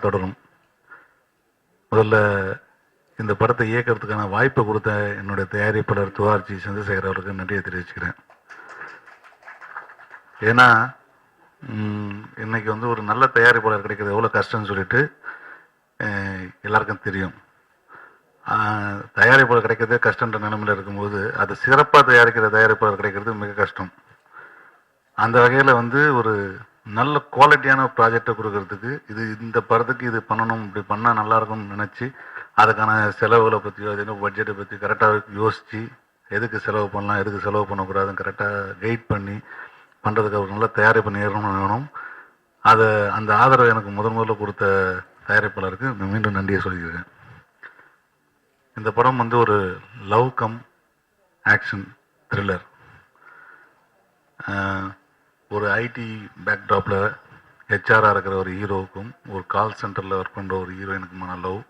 தொடரும். முதல்ல இந்த படத்தை இயக்கிறதுக்கான வாய்ப்பை கொடுத்த என்னுடைய தயாரிப்பாளர் துவார்ஜி சந்திரசேகர் அவருக்கு நன்றியை தெரிவிச்சுக்கிறேன். ஏன்னா இன்னைக்கு வந்து ஒரு நல்ல தயாரிப்பாளர் கிடைக்கிறது எவ்வளோ கஷ்டம்னு சொல்லிட்டு எல்லாருக்கும் தெரியும். தயாரிப்பாளர் கிடைக்கிறதே கஷ்டன்ற நிலைமையில் இருக்கும்போது அது சிறப்பாக தயாரிக்கிற தயாரிப்பாளர் கிடைக்கிறது மிக கஷ்டம். அந்த வகையில் வந்து ஒரு நல்ல குவாலிட்டியான ப்ராஜெக்டை கொடுக்கறதுக்கு இந்த படத்துக்கு இது பண்ணணும், இப்படி பண்ணால் நல்லாயிருக்கும்னு நினச்சி அதுக்கான செலவுகளை பற்றியோ அது என்ன பட்ஜெட்டை பற்றி கரெக்டாக யோசித்து எதுக்கு செலவு பண்ணலாம் எதுக்கு செலவு பண்ணக்கூடாதுன்னு கரெக்டாக கைட் பண்ணி பண்ணுறதுக்கு ஒரு நல்ல தயாரிப்பு நேரணும் வேணும். அந்த ஆதரவை எனக்கு முதல்ல கொடுத்த தயாரிப்பாளருக்கு மீண்டும் நன்றியை சொல்லிக்கிறேன். இந்த படம் வந்து ஒரு லவ் கம் ஆக்ஷன் த்ரில்லர். ஒரு ஐடி பேக்ட்ராப்பில் ஹெச்ஆராக இருக்கிற ஒரு ஹீரோவுக்கும் ஒரு கால் சென்டரில் ஒர்க் பண்ணுற ஒரு ஹீரோயினுக்குமான லவ்.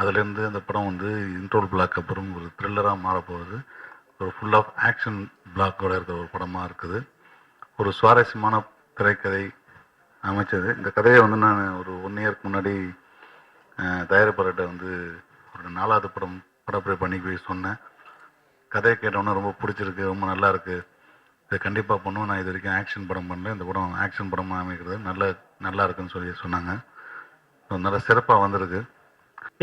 அதுலேருந்து அந்த படம் வந்து இன்ட்ரோல் பிளாக் அப்புறம் ஒரு த்ரில்லராக மாறப்போகுது. ஒரு ஃபுல் ஆஃப் ஆக்ஷன் பிளாக்கோடு இருக்கிற ஒரு படமாக இருக்குது. ஒரு சுவாரஸ்யமான திரைக்கதை அமைச்சது. இந்த கதையை வந்து நான் ஒரு 1 இயருக்கு முன்னாடி தயாரிப்பாளர்கிட்ட வந்து ஒரு 4வது படப்பிடிப்பு பண்ணி போய் சொன்னேன். கதையை கேட்டோன்னே ரொம்ப பிடிச்சிருக்கு, ரொம்ப நல்லா இருக்குது, இதை கண்டிப்பாக பண்ணுவோம். நான் இது வரைக்கும் ஆக்ஷன் படம் பண்ணல, இந்த படம் ஆக்ஷன் படமாக அமைக்கிறது நல்லா இருக்குன்னு சொல்லி சொன்னாங்க. நல்ல சிறப்பாக வந்திருக்கு.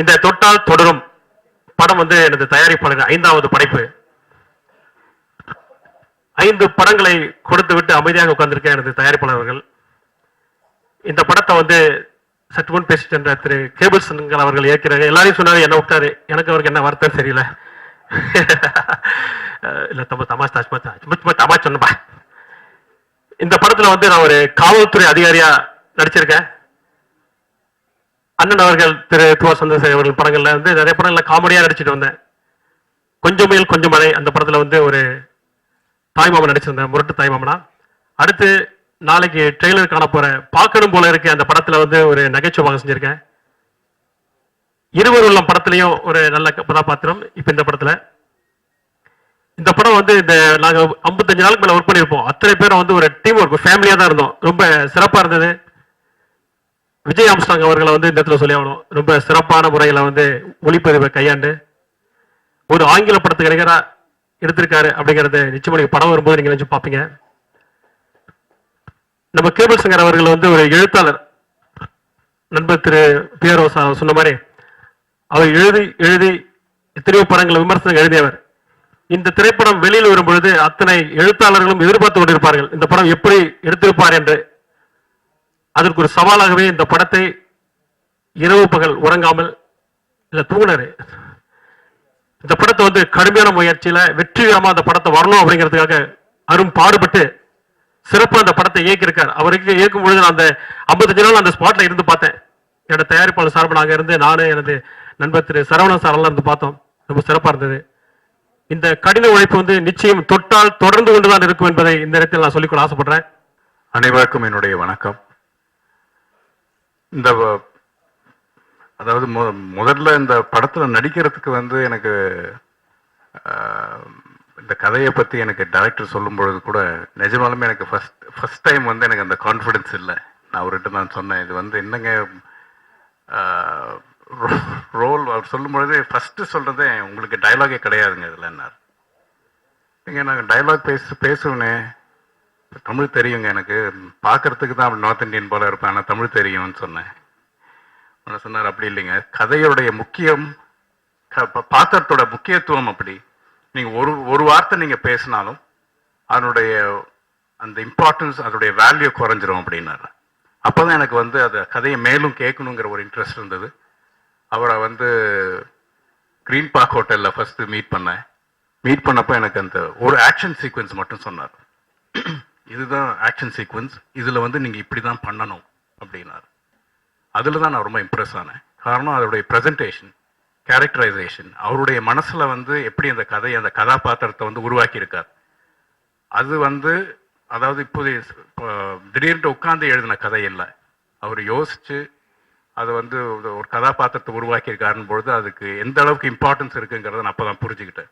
இந்த தொட்டால் தொடரும் படம் வந்து எனது தயாரிப்பாளர் 5வது படைப்பு. 5 படங்களை கொடுத்து விட்டு அமைதியாக உட்கார்ந்திருக்க எனது தயாரிப்பாளர்கள். இந்த படத்தை வந்து சற்று முன் பேசி சென்ற திரு கேபிள்சன் அவர்கள் இயக்கிறாங்க. எல்லாரையும் சொன்னாரு, என்ன விட்டாரு, எனக்கு அவருக்கு என்ன வார்த்தை தெரியல. இல்ல தமா சொன்னப்பா. இந்த படத்துல வந்து நான் ஒரு காவல்துறை அதிகாரியா நடிச்சிருக்கேன். அண்ணன் அவர்கள் திரு துவார் சந்திரசேகர் அவர்கள் படங்கள்ல வந்து நிறைய படங்கள்ல காமெடியா நடிச்சுட்டு வந்தேன். கொஞ்சம் முயல் கொஞ்சம் மழை அந்த படத்துல வந்து ஒரு தாய்மாமன் நடிச்சிருந்தேன், முரட்டு தாய்மாமனா. அடுத்து நாளைக்கு ட்ரெய்லர் காண போற பார்க்கணும் போல இருக்கு அந்த படத்துல வந்து ஒரு நகைச்சுவாக செஞ்சிருக்கேன். இருவர் உள்ளம் படத்திலையும் ஒரு நல்ல கதாபாத்திரம். இப்ப இந்த படத்துல இந்த படம் வந்து நாங்க 55 நாளுக்கு மேல ஒர்க் பண்ணியிருப்போம். அத்தனை பேரும் வந்து ஒரு டீம் ஒர்க், ஃபேமிலியா தான் இருந்தோம். ரொம்ப சிறப்பா இருந்தது. விஜய் ஆம்ஸ்டாங் அவர்களை வந்து இந்த இடத்துல சொல்லி ஆகணும். ரொம்ப சிறப்பான முறையில வந்து ஒளிப்பதிவை கையாண்டு ஒரு ஆங்கில படத்துக்கு நிகரா எடுத்திருக்காரு அப்படிங்கறது நிச்சயமா நீங்க படம் வரும்போது நீங்க நினைச்சு பார்ப்பீங்க. நம்ம கேபிள் சங்கர் அவர்கள் வந்து ஒரு எழுத்தாளர். நண்பர் திரு பிஆர்ஓ சொன்ன மாதிரி அவர் எழுதி எத்தனையோ படங்களை விமர்சனம் எழுதியவர். இந்த திரைப்படம் வெளியில் வரும்பொழுது அத்தனை எழுத்தாளர்களும் எதிர்பார்த்து கொண்டிருப்பார்கள் இந்த படம் எப்படி எடுத்திருப்பார் என்று. அதற்கு ஒரு சவாலாகவே இந்த படத்தை இரவு பகல் உறங்காமல் இல்ல தூங்கினாரு. இந்த படத்தை வந்து கடுமையான முயற்சியில வெற்றிகரமா அந்த படத்தை வரணும் அப்படிங்கிறதுக்காக அரும் பாடுபட்டு சிறப்பா அந்த படத்தை இயக்கியிருக்கார். அவருக்கு இயக்கும் பொழுது நான் அந்த 55 நாள் அந்த ஸ்பாட்ல இருந்து பார்த்தேன். என்னோட தயாரிப்பாளர் சார்பாக இருந்து நானு எனது நண்பர் திரு சரவணன் சாரெல்லாம் இருந்து பார்த்தோம். ரொம்ப சிறப்பா இருந்தது. இந்த கடின உழைப்பு வந்து நிச்சயம் தொட்டால் தொடர்ந்து கொண்டுதான் இருக்கும் என்பதை இந்த இடத்தில் நான் சொல்லிக்கொள்ள ஆசைப்படுறேன். அனைவருக்கும் என்னுடைய வணக்கம். அதாவது முதல்ல இந்த படத்துல நடிக்கிறதுக்கு வந்து எனக்கு இந்த கதையை பத்தி எனக்கு டைரக்டர் சொல்லும் பொழுது கூட நிஜமாலுமே எனக்கு ஃபர்ஸ்ட் டைம் வந்து எனக்கு அந்த கான்ஃபிடன்ஸ் இல்லை. நான் அவர்கிட்ட நான் சொன்னேன், இது வந்து என்னங்க ரோல் அவர் சொல்லும் பொழுது ஃபர்ஸ்ட் சொல்றதே உங்களுக்கு டைலாகே கிடையாதுங்க இதுல. என்ன இங்க நாங்கள் டைலாக் பேசுவேனே, தமிழ் தெரியுங்க எனக்கு, பார்க்கறதுக்கு தான் அப்படி நார்த் இந்தியன் போல இருப்பேன், ஆனால் தமிழ் தெரியும்னு சொன்னேன். சொன்னார் அப்படி இல்லைங்க, கதையோடைய முக்கியம் பாத்திரத்தோட முக்கியத்துவம் அப்படி. நீங்க ஒரு வார்த்தை நீங்க பேசினாலும் அதனுடைய அந்த இம்பார்ட்டன்ஸ் அதோடைய வேல்யூ குறைஞ்சிரும் அப்படின்னாரு. அப்போதான் எனக்கு வந்து அந்த கதையை மேலும் கேட்கணுங்கிற ஒரு இன்ட்ரெஸ்ட் இருந்தது. அவரை வந்து கிரீன் பார்க் ஹோட்டலில் ஃபர்ஸ்ட் மீட் பண்ணப்போ எனக்கு அந்த ஒரு ஆக்ஷன் சீக்வன்ஸ் மட்டும் சொன்னார். இதுதான் ஆக்ஷன் சீக்வன்ஸ், இதில் வந்து நீங்கள் இப்படி தான் பண்ணணும் அப்படின்னாரு. அதில் தான் நான் ரொம்ப இம்ப்ரெஸ் ஆனேன். காரணம் அதோடைய ப்ரெசன்டேஷன், கேரக்டரைசேஷன், அவருடைய மனசில் வந்து எப்படி அந்த கதையை அந்த கதாபாத்திரத்தை வந்து உருவாக்கியிருக்கார். அது வந்து அதாவது இப்போது திடீர்னு உட்கார்ந்து எழுதின கதை இல்லை, அவர் யோசிச்சு அதை வந்து ஒரு கதாபாத்திரத்தை உருவாக்கியிருக்காருன்னு பொழுது அதுக்கு எந்த அளவுக்கு இம்பார்ட்டன்ஸ் இருக்குங்கிறத நான் அப்போ தான் புரிஞ்சுக்கிட்டேன்.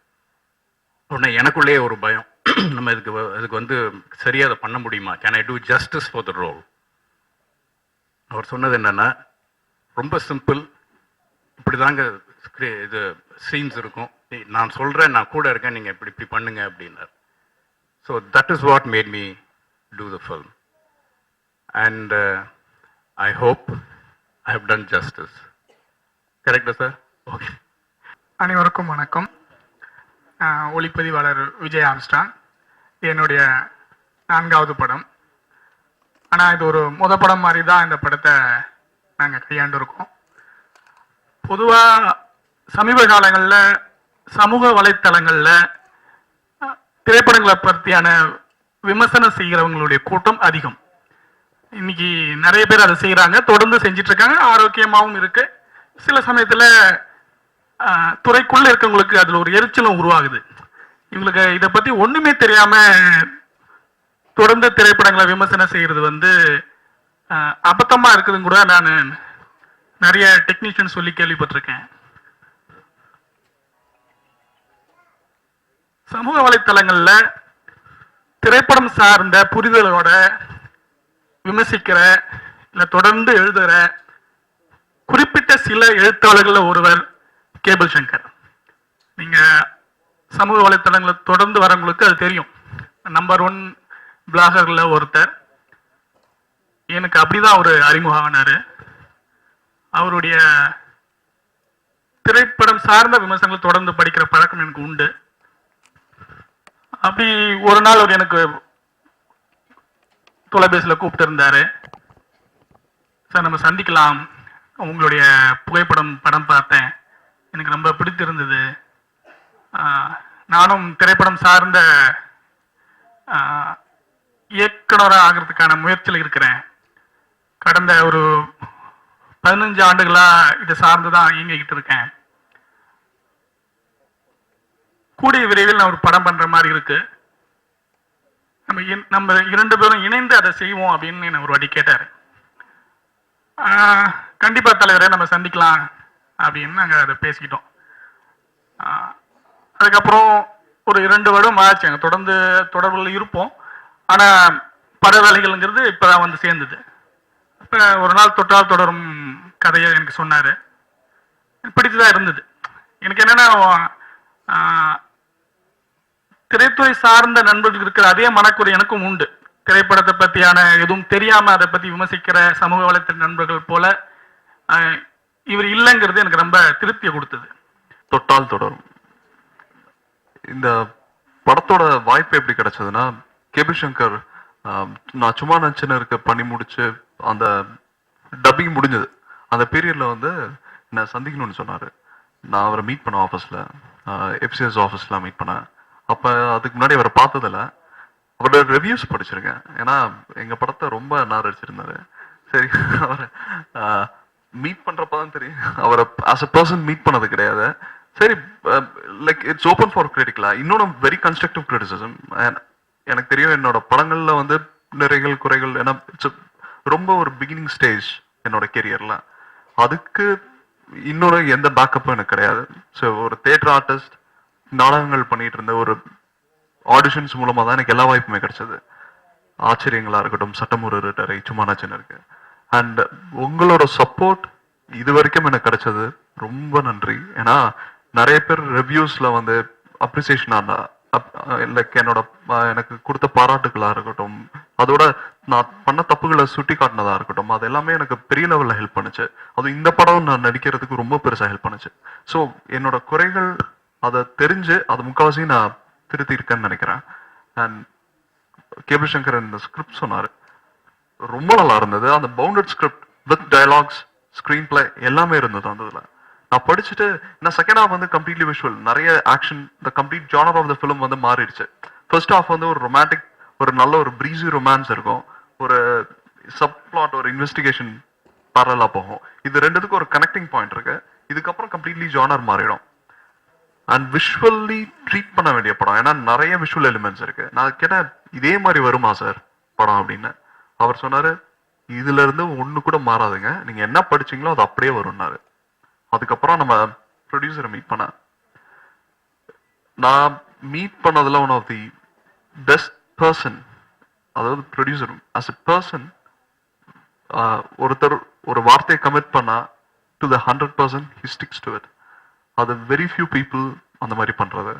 உடனே எனக்குள்ளேயே ஒரு பயம், நம்ம இதுக்கு வந்து சரியாக அதை பண்ண முடியுமா, can I do justice for the role. அவர் சொன்னது என்னன்னா, ரொம்ப சிம்பிள், இப்படி தாங்க இது சீன்ஸ் இருக்கும், நான் சொல்கிறேன், நான் கூட இருக்கேன், நீங்கள் இப்படி இப்படி பண்ணுங்க அப்படின்னார். So that is what made me do the film. And I hope I have done justice. கரெக்டா சார்? ஓகே. அனைவருக்கும் வணக்கம். ஒளிப்பதிவாளர் விஜய் ஆம்ஸ்டாங். என்னுடைய 4வது படம். ஆனால் இது ஒரு படம் மாதிரி தான் இந்த படத்தை நாங்கள் கையாண்டிருக்கோம். பொதுவாக சமீப காலங்களில் சமூக வலைத்தளங்களில் திரைப்படங்களை பற்றியான விமர்சனம் செய்கிறவங்களுடைய கூட்டம் அதிகம். இன்னைக்கு நிறைய பேர் அதை செய்கிறாங்க, தொடர்ந்து செஞ்சிட்டு இருக்காங்க, ஆரோக்கியமாகவும் இருக்கு. சில சமயத்தில் துறைக்குள்ள இருக்கவங்களுக்கு அதுல ஒரு எரிச்சலும் உருவாகுது. இவங்களுக்கு இதை பத்தி ஒண்ணுமே தெரியாம தொடர்ந்து திரைப்படங்களை விமர்சனம் செய்யறது அபத்தமா இருக்குதுன்னு கூட நான் நிறைய டெக்னீஷியன் சொல்லி கேள்விப்பட்டிருக்கேன். சமூக வலைத்தளங்கள்ல திரைப்படம் சார்ந்த புரிதலோட விமர்சிக்கிற இல்ல தொடர்ந்து எழுதுகிற குறிப்பிட்ட சில எழுத்தாளர்கள் ஒருவர் கேபிள் சங்கர். நீங்க சமூக வலைத்தளங்களை தொடர்ந்து வரவங்களுக்கு அது தெரியும். நம்பர் 1 பிளாகர்ல ஒருத்தர். எனக்கு அப்படிதான் ஒரு அறிமுகம் ஆனாரு. அவருடைய திரைப்படம் சார்ந்த விமர்சனங்களை தொடர்ந்து படிக்கிற பழக்கம் எனக்கு உண்டு. அப்படி ஒரு நாள் அவர் எனக்கு தொலைபேசியில் கூப்பிட்டு இருந்தாரு. சார், நம்ம சந்திக்கலாம், உங்களுடைய படம் பார்த்தேன், எனக்கு ரொம்ப பிடித்திருந்தது, நானும் திரைப்படம் சார்ந்த இயக்குனராக ஆகிறதுக்கான முயற்சியில் இருக்கிறேன், கடந்த ஒரு 15 ஆண்டுகளா இதை சார்ந்துதான் இயங்கிக்கிட்டு இருக்கேன், கூடிய விரைவில் நான் ஒரு படம் பண்ற மாதிரி இருக்கு, நம்ம 2 பேரும் இணைந்து அதை செய்வோம் அப்படின்னு என்ன ஒரு வாட்டி கேட்டாரு. கண்டிப்பா தலைவரே, நம்ம சந்திக்கலாம் அப்படின்னு நாங்கள் அதை பேசிக்கிட்டோம். அதுக்கப்புறம் ஒரு 2 வருடம் ஆச்சு, அங்கே தொடர்ந்து தொடர்புகள் இருப்போம். ஆனால் பட வேலைகள்ங்கிறது இப்போதான் சேர்ந்தது. இப்போ ஒரு நாள் தொட்டால் தொடரும் கதையை எனக்கு சொன்னார். பிடித்துதான் இருந்தது. எனக்கு என்னன்னா, திரைத்துறை சார்ந்த நண்பர்கள் இருக்கிற அதே மனக்குறை எனக்கும் உண்டு. திரைப்படத்தை பற்றியான எதுவும் தெரியாம அதை பற்றி விமர்சிக்கிற சமூக வலைத்தள நண்பர்கள் போல இவர் இல்லைங்கிறது எனக்கு ரொம்ப திருப்தியை கொடுத்தது. தொட்டால் தொடரும் இந்த படத்தோட வாய்ப்பு எப்படி கிடைச்சதுன்னா, கேபிள் சங்கர் நான் சும்மா நினைச்சுன்னு இருக்க பண்ணி முடிச்சு அந்த டப்பிங் முடிஞ்சது அந்த பீரியட்ல என்ன சந்திக்கணும்னு சொன்னாரு. நான் அவரை மீட் பண்ண ஆஃபீஸ்ல, எஃப்சிஎஸ் ஆஃபீஸ்ல மீட் பண்ணேன். அப்ப அதுக்கு முன்னாடி அவரை பார்த்ததில்ல, அவரோட ரிவ்யூஸ் படிச்சிருக்கேன். ஏன்னா எங்க படத்தை ரொம்ப நாரடிச்சிருந்தாரு. சரி, அவரை மீட் பண்றப்பதான் தெரியும், அவரை ஆஸ் அ பர்சன் மீட் பண்ணது கிடையாது. சரி, லைக் இட்ஸ் ஓப்பன் ஃபார் கிரிட்டிக்கலா. இன்னொன்று வெரி கன்ஸ்ட்ரக்டிவ் கிரிட்டிசிசம். எனக்கு தெரியும் என்னோட படங்கள்ல நிறைகள் குறைகள், ஏன்னா ரொம்ப ஒரு பிகினிங் ஸ்டேஜ் என்னோட கெரியர்ல. அதுக்கு இன்னொரு எந்த பேக்கப்பும் எனக்கு கிடையாது. ஸோ ஒரு தியேட்டர் ஆர்டிஸ்ட், நாடகங்கள் பண்ணிட்டு இருந்த ஒரு ஆடிஷன்ஸ் மூலமா தான் எனக்கு எல்லா வாய்ப்புமே கிடைச்சது. ஆச்சரியங்களா இருக்கட்டும், சட்டமுறை ரிட்டரை, சும்மானாச்சுன்னு இருக்கு. அண்ட் உங்களோட சப்போர்ட் இது வரைக்கும் எனக்கு கிடைச்சது ரொம்ப நன்றி. ஏன்னா நிறைய பேர் ரிவ்யூஸ்ல அப்ரிசியேஷன் லைக் எனக்கு கொடுத்த பாராட்டுகளா இருக்கட்டும், அதோட நான் பண்ண தப்புகளை சுட்டி காட்டினதா இருக்கட்டும், அது எல்லாமே எனக்கு பெரிய லெவல்ல ஹெல்ப் பண்ணுச்சு. அது இந்த படம் நான் நடிக்கிறதுக்கு ரொம்ப பெருசா ஹெல்ப் பண்ணுச்சு. ஸோ என்னோட குறைகள் அதை தெரிஞ்சு அது முக்கால்வாசி நான் திருத்தி இருக்கேன்னு நினைக்கிறேன். அண்ட் கேபிள் சங்கர் இந்த ஸ்கிரிப்ட் சொன்னாரு, ரொம்ப நல்லா இருந்தது. அந்த bounded script with dialogues, screenplay எல்லாமே இருந்தது அந்த இதுல. நான் படிச்சுட்டு நான் செகண்ட் ஹாஃப் கம்ப்ளீட்லி விஷுவல், நிறைய action, the complete genre of the film மாறிடுச்சு. ஃபர்ஸ்ட் ஹாஃப் ஒரு ரொமான்டிக், ஒரு நல்ல ஒரு ப்ரீஸி ரொமான்ஸ் இருக்கும், ஒரு சப் பிளாட், ஒரு இன்வெஸ்டிகேஷன் பேரலா போகும். இது ரெண்டுத்துக்கும் ஒரு கனெக்டிங் பாயிண்ட் இருக்கு. இதுக்கப்புறம் கம்ப்ளீட்லி ஜானர் மாறிடும். அண்ட் விஷுவல்லி ட்ரீட் பண்ண வேண்டிய படம், ஏன்னா நிறைய விஷுவல் எலிமெண்ட்ஸ் இருக்கு. நான் கேட்டேன், இதே மாதிரி வருமா சார் படம் அப்படின்னு. அவர் சொன்னாரு, இதுல இருந்து ஒண்ணு கூட மாறாதுங்க, நீங்க என்ன படிச்சீங்களோ அது அப்படியே வரும்னாரு. அதுக்கப்புறம் நம்ம ப்ரொடியூசரை மீட் பண்ண, நான் மீட் பண்ணதுல one of the best person, அதாவது ப்ரொடியூசர் ஆஸ் எ பர்சன். ஒருத்தர் ஒரு வார்த்தையை கமிட் பண்ணா to the 100%, he sticks to it. அது வெரி ஃபியூ பீப்புள் அந்த மாதிரி பண்றது.